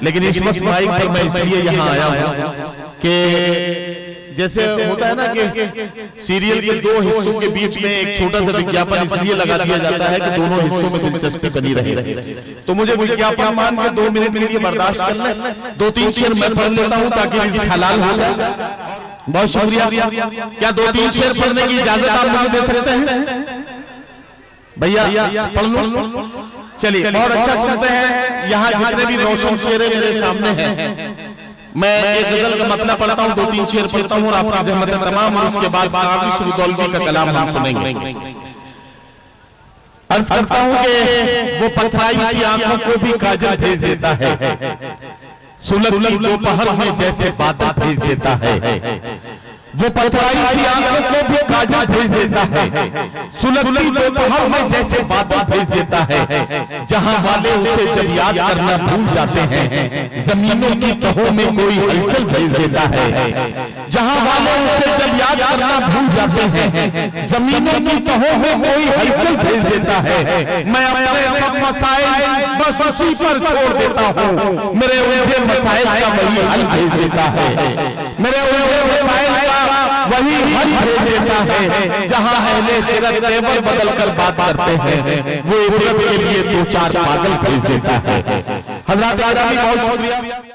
लेकिन इस वक्त माइक पर मैं इसलिए यहाँ आया हूँ कि जैसे होता है ना कि सीरियल के दो हिस्सों के बीच में एक छोटा सा विज्ञापन इसलिए लगा दिया जाता है कि दोनों हिस्सों में दिलचस्पी बनी रहे। तो मुझे विज्ञापन मान के 2 मिनट के लिए बर्दाश्त करना, 2-3 शेर मैं पढ़ लेता हूँ ताकि रिज़्क हलाल हो जाए। बहुत शुक्रिया। क्या 2-3 शेर पढ़ने की इजाजत आप मुझे दे सकते हैं भैया? पढ़ लो। चलिए, बहुत अच्छा सुनते हैं। यहाँ जितने भी रोशन शेर मेरे सामने हैं, मैं एक गजल का मतलब पढ़ता हूँ, 2-3 शेर पढ़ता हूँ और आपकी ज़हमत तमाम, और उसके बाद काविश रुदौलवी का कलाम हम सुनेंगे। अर्ज करता हूँ कि वो पथराई सी आंखों को भी काजल भेज देता है, सुलगती दोपहर में जैसे बादल भेज देता है। वो पथराई सी आंखों को भी काजल भेज देता है, सुलगती दोपहर में जैसे बादल भेज देता है। जहां वाले उसे जब याद करना भूल जाते हैं, जमीनों की तहों में कोई हलचल भेज देता है। जहां वाले उसे जब याद करना भूल जाते हैं, जमीनों की तहों में कोई हलचल भेज देता है। मैं अपने सब मसाइल बस उसी पर छोड़ देता हूँ, मेरे उलझे मसाइल का वही हल भेज देता है। मेरे उलझे मसाइल का वही हल भेज देता है। जहां अहले खिरत टेबल बदल कर बात करते हैं, वो इबरत के लिए 2-4 पागल भेज देता है। हज़रात बहुत शुक्रिया।